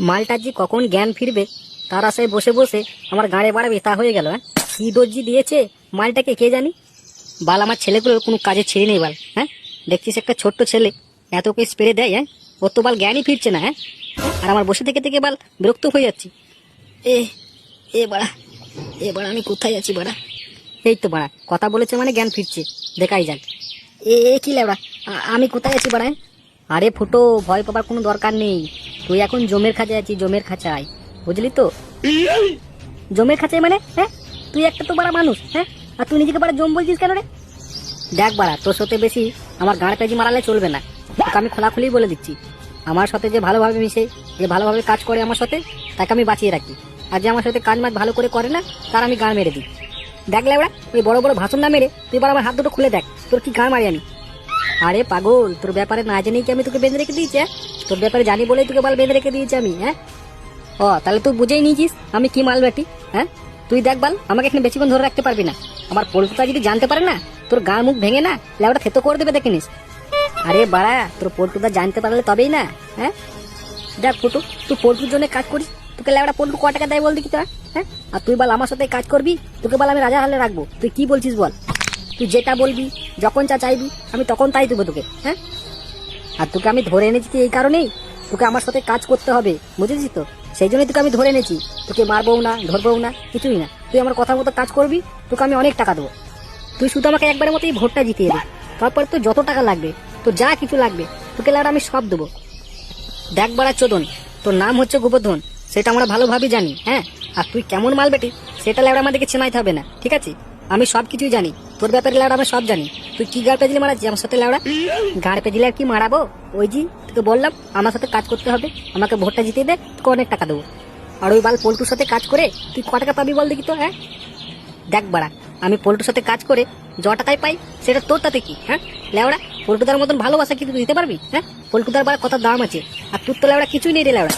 মালটার যে কখন জ্ঞান ফিরবে তার আশায় বসে বসে আমার গাড়ে বাড়াবে তা হয়ে গেল। হ্যাঁ, কি দর্জি দিয়েছে মালটাকে কে জানি। বাল আমার ছেলেগুলোর কোনো কাজে ছেড়ে নেই বাল। হ্যাঁ, দেখছিস একটা ছোট্ট ছেলে এত কে স্প্রে দেয়। হ্যাঁ, ওর তো বাল জ্ঞানই ফিরছে না। হ্যাঁ, আর আমার বসে থেকে থেকে বাল বিরক্ত হয়ে যাচ্ছি। এ এ বাড়া, এ বাড়া আমি কোথায় আছি বাড়া? এই তো বাড়া কথা বলেছে মানে জ্ঞান ফিরছে, দেখাই যাক। এ কি লেবড়া, আমি কোথায় আছি বাড়া? আরে ফুটো, ভয় পাবার কোনো দরকার নেই। তুই এখন জমের খাঁচায় আছিস, জমের খাঁচায়, বুঝলি তো? জমের খাঁচায় মানে? হ্যাঁ, তুই একটা তো বাড়া মানুষ। হ্যাঁ, আর তুই নিজেকে বাড়া জম বলছিস কেন রে? দেখ বাড়া, তোর সাথে বেশি আমার গাঁড় পেঁজি মারালে চলবে না। তোকে আমি খোলাখুলি বলে দিচ্ছি, আমার সাথে যে ভালোভাবে মিশে, যে ভালোভাবে কাজ করে আমার সাথে, তাকে আমি বাঁচিয়ে রাখি। আর যে আমার সাথে কাজ মাছ ভালো করে করে না, তার আমি গাঁড় মেরে দিই। দেখ লেবড়া, ওই বড় বড় ভাষণ না মেরে তুই এবার আমার হাত দুটো খুলে দেখ, তোর কি গাঁড় মারি আমি। আরে পাগল, তোর ব্যাপারে না জেনেই কি আমি তোকে বেঁধে রেখে দিয়েছি? তোর ব্যাপারে জানি বলেই তোকে বাল বেঁধে রেখে দিয়েছি আমি। হ্যাঁ, ও তাহলে তুই বুঝেই নিয়েছিস আমি কি মাল বেটি। হ্যাঁ, তুই দেখ বাল, আমাকে এখানে বেশিক্ষণ ধরে রাখতে পারবি না। আমার পল্টুটা যদি জানতে পারে না, তোর গাঁ মুখ ভেঙে না লেবড়া থেতো করে দেবে, দেখে নিস। আরে বাড়া, তোর পল্টুটা জানতে পারলে তবেই না। হ্যাঁ, দেখ ফুটু, তুই পল্টুর জন্য কাজ করিস, তোকে লেবড়া পল্টু ক টাকা দেয় বল দেখি তো? হ্যাঁ, আর তুই বল আমার সাথে কাজ করবি, তোকে বল আমি রাজা হালে রাখবো। তুই কি বলছিস বল? তুই যেটা বলবি, যখন যা চাইবি, আমি তখন তাই দেবো তোকে। হ্যাঁ, আর তোকে আমি ধরে এনেছি কি এই কারণেই, তোকে আমার সাথে কাজ করতে হবে, বুঝেছিস তো? সেই জন্যই তোকে আমি ধরে এনেছি। তোকে মারবো না, ধরবো না, কিছুই না। তুই আমার কথা মতো কাজ করবি, তোকে আমি অনেক টাকা দেবো। তুই শুধু আমাকে একবারের মতো এই ভোটটা জিতিয়ে দে, তারপর তোর যত টাকা লাগবে, তোর যা কিছু লাগবে, তোকে লাউডা আমি সব দেবো। দেখ বাড়া চোদন, তোর নাম হচ্ছে গোবর্ধন, সেটা আমরা ভালোভাবে জানি। হ্যাঁ, আর তুই কেমন মাল বেটি সেটা লাউডা আমাদেরকে চেনাইতে হবে না, ঠিক আছে? আমি সব কিছুই জানি, তোর ব্যাপারে লাউডা আমি সব জানি। তুই কি গাড় পেজিলে মারাচ্ছি আমার সাথে লাউডা? গাড় পেজিলে আর কি মারাবো? ওই জি তোকে বললাম আমার সাথে কাজ করতে হবে, আমাকে ভোটটা জিতিয়ে দে, তোকে অনেক টাকা দেবো। আর ওই বাল পল্টুর সাথে কাজ করে তুই ক টাকা পাবি বল দেখি তো? হ্যাঁ, দেখ বাড়া, আমি পল্টুর সাথে কাজ করে য টাকায় পাই সেটা তোর তাতে কি? হ্যাঁ, লেওড়া পল্টুদার মতন ভালোবাসা কি তুই দিতে পারবি? হ্যাঁ, পল্টুদার বাড়া কত দাম আছে, আর তোর তো লেওড়া কিছুই নেই রে লেওড়া।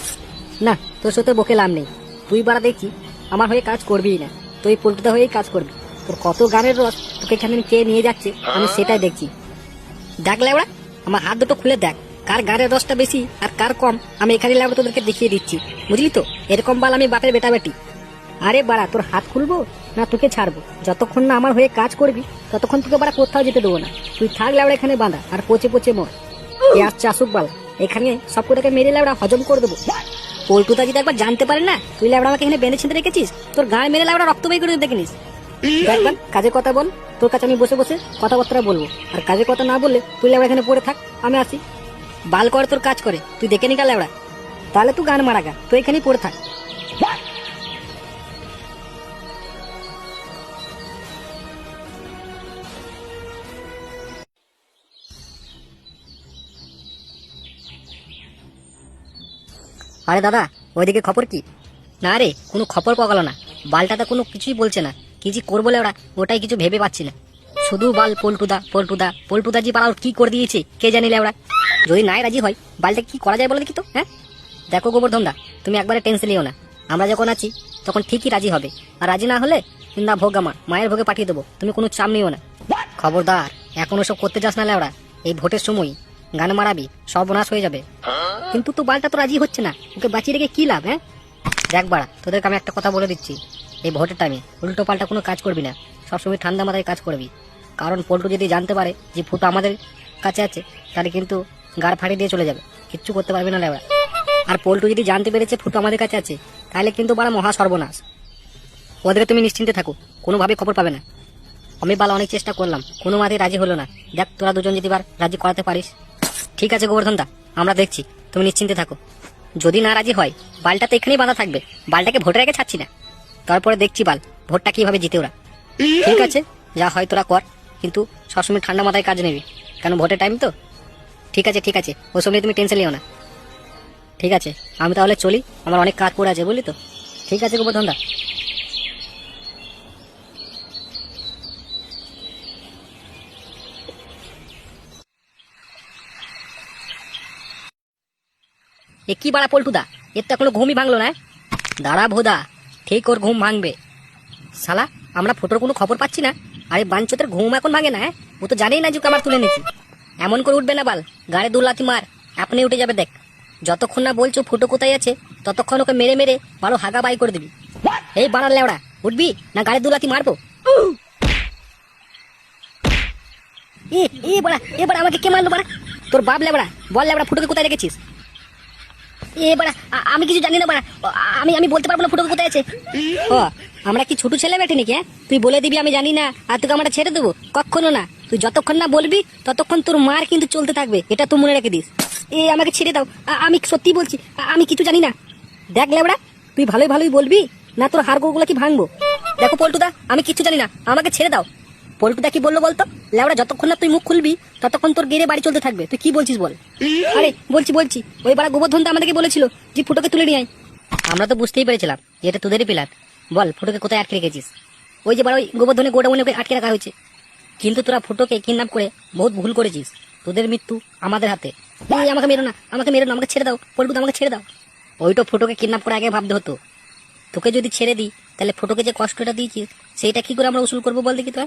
না, তোর সাথে বকে লাভ নেই। তুই বাড়া দেখছি আমার হয়ে কাজ করবিই না, তুই পল্টুদা হয়েই কাজ করবি। তোর কত গানের রস তোকে এখানে কে নিয়ে যাচ্ছে আমি সেটাই দেখছি। দেখ লেওড়া, আমার হাত দুটো খুলে দেখ, কার গানের রসটা বেশি আর কার কম, আমি এখানে লেওড়া তোদেরকে দেখিয়ে দিচ্ছি, বুঝলি তো? এরকম বাল আমি বাপের বেটা বেটি। আরে বাড়া, তোর হাত খুলবো না তোকে ছাড়বো? যতক্ষণ না আমার হয়ে কাজ করবি ততক্ষণ তোকে বাড়া কোথাও যেতে দেবো না। তুই থাক লেওড়া এখানে বাঁধা, আর পচে পচে মর। এ আসছে আসুক বাল, এখানে সব কটাকে মেরে লেওড়া হজম করে দেবো। পল্টুটা যদি একবার জানতে পারে না তুই লেওড়া আমাকে এখানে বেঁধে ছিঁড়ে রেখেছিস, তোর গায়ে মেরে লেওড়া রক্ত বের করে দেখে নিস। দেখবেন কাজের কথা বল, তোর কাছে আমি বসে বসে কথাবার্তা বলবো। আর কাজের কথা না বললে তুই লেওড়া এখানে পড়ে থাক, আমি আসি। বাল করে তোর কাজ করে তুই দেখে নিকা লেওড়া, তাহলে তুই গান মারা গা, তুই এখানেই পড়ে থাক। আরে দাদা, ওইদিকে খবর কি? না রে, কোনো খবর পাওয়া গেল না। বালটাতে কোনো কিছুই বলছে না, কি যে করবো ওরা ওটাই কিছু ভেবে পাচ্ছি না। শুধু বাল পল্টুদা পল্টুদা পল্টুদা জি পাড়া কি করে দিয়েছে কে জানি ওরা। যদি নাই রাজি হয় বালটা কি করা যায় বলে দেখি তো? হ্যাঁ, দেখো গোবর্ধন দা, তুমি একবারে টেনশন নিও না, আমরা যখন আছি তখন ঠিকই রাজি হবে। আর রাজি না হলে না ভোগ আমার মায়ের ভোগে পাঠিয়ে দেবো, তুমি কোনো চাপ নিও না। খবরদার এখন ওসব করতে যাস না লেওড়া, এই ভোটের সময় গান মারাবি সর্বনাশ হয়ে যাবে। কিন্তু তো বালটা তো রাজি হচ্ছে না, ওকে বাঁচিয়ে রেখে কি লাভ? হ্যাঁ, দেখ বাড়া, তোদেরকে আমি একটা কথা বলে দিচ্ছি, এই ভোটের টাইমে উল্টো পাল্টা কোনো কাজ করবি না, সবসময় ঠান্ডা মাথায় কাজ করবি। কারণ পল্টু যদি জানতে পারে যে ফুটো আমাদের কাছে আছে, তাহলে কিন্তু গাড় ফাড়ি দিয়ে চলে যাবে, কিচ্ছু করতে পারবি না লেওড়া। আর পল্টু যদি জানতে পেরেছে ফুটো আমাদের কাছে আছে, তাহলে কিন্তু বাড়া মহা সর্বনাশ। ওদেরকে তুমি নিশ্চিন্তে থাকো, কোনোভাবে খবর পাবে না। আমি বালা অনেক চেষ্টা করলাম, কোনো মাথায় রাজি হলো না। দেখ তোরা দুজন যদি বার রাজি করাতে পারিস। ঠিক আছে গোবর্ধন দা, আমরা দেখছি, তুমি নিশ্চিন্তে থাকো। যদি না রাজি হয় বালটা তো এখানেই বাঁধা থাকবে, বালটাকে ভোটের আগে ছাড়ছি না। তারপরে দেখছি বাল ভোটটা কিভাবে জিতে ওরা। ঠিক আছে, যা হয় তোরা কর, কিন্তু সবসময় ঠান্ডা মাথায় কাজ নেবি, কেন ভোটের টাইম তো। ঠিক আছে ঠিক আছে, ওসব নিয়ে তুমি টেনশন নিও না। ঠিক আছে, আমি তাহলে চলি, আমার অনেক কাজ পড়ে আছে বুঝলি তো। ঠিক আছে গোবর্ধন দা। এ কি বাড়া পল্টুদা, এর তো এখনো ঘুমই ভাঙলো না। দাঁড়া ভোদা, ঠিক ওর ঘুম ভাঙবে। শালা, আমরা ফটোর কোনো খবর পাচ্ছি না, আরে বাঞ্চতের ঘুম এখন ভাঙে না। ও তো জানেই না যে আমার তুলে নিচ্ছি। এমন করে উঠবে না বাল, গাড়ি দু লাথি মার, আপনি উঠে যাবে দেখ। যতক্ষণ না বলছো ফুটো কোথায় আছে ততক্ষণ ওকে মেরে মেরে ভালো হাগা বাই করে দিবি। এই বাড়ার লেওড়া, উঠবি না গাড়ির দুলাতি মারবো? এবার আমাকে কে মারলো বাড়া? তোর বাপ লেবড়া, বল লেবড়া ফুটোকে কোথায় রেখেছিস? বাড়া আমি কিছু জানি না বাড়া, আমি বলতে পারবো না ফুটোকে কোথায় আছে। ও আমরা কি ছোট ছেলে বেটে নাকি? তুই বলে দিবি আমি জানি না আর তোকে আমরা ছেড়ে দেবো? কখনো না। তুই যতক্ষণ না বলবি ততক্ষণ তোর মার কিন্তু চলতে থাকবে, এটা তুই মনে রেখে দিস। আমাকে ছেড়ে দাও, আমি সত্যি বলছি আমি কিছু জানি না। দেখ লেবড়া, তুই ভালোই ভালোই বলবি না তোর হাড়গোড়গুলো কি ভাঙবো? দেখো পল্টুদা, আমি কিছু জানি না, আমাকে ছেড়ে দাও। পল্টুদা কি বললো বলতো? লেবড়া যতক্ষণ না তুই মুখ খুলবি ততক্ষণ তোর গেড়ে বাড়ি চলতে থাকবে। তুই কি বলছিস বল? আরে বলছি ওই বাড়া গোবর্ধনটা আমাদেরকে বলেছিল যে ফুটোকে তুলে নিয়ে আয়। আমরা তো বুঝতেই পেরেছিলাম এটা তোদেরই প্ল্যান। বল ফুটোকে কোথায় আটকে রেখেছিস? ওই যে বাড়া ওই গোবর্ধনের গোডাউনে ওকে আটকে রাখা হয়েছে। কিন্তু তোরা ফুটোকে কিডন্যাপ করে বহুত ভুল করেছিস, তোদের মৃত্যু আমাদের হাতে। আমাকে মেরো না, আমাকে ছেড়ে দাও পল্টুদা, আমাকে ছেড়ে দাও। ওইটা ফুটোকে কিডন্যাপ করে আগে ভাবতে হতো। তোকে যদি ছেড়ে দিই তাহলে ফুটোকে যে কষ্টটা দিয়েছিস সেইটা কি করে আমরা উসুল করবো বল দেখি তো?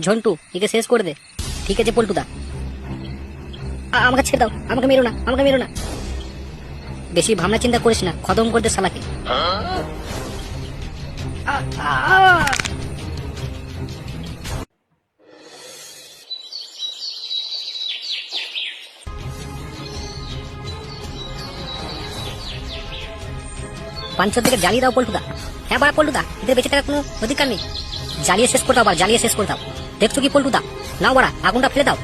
ঝন্টু একে শেষ করে দে। ঠিক আছে পল্টুদা, আমাকে ছেড়ে দাও, আমাকে মেরো না। বেশি ভাবনা চিন্তা করিস না, খতম করে দে শালাকে। পাঞ্চর থেকে জ্বালিয়ে দাও পল্টুদা। হ্যাঁ বাড়া পল্টুদা, এদের বেঁচে থাকার কোনো অধিকার নেই। জ্বালিয়ে শেষ করে দাও, দেখছো কি পল্টুদা? নাও বাড়া আগুনটা ফেলে দাও।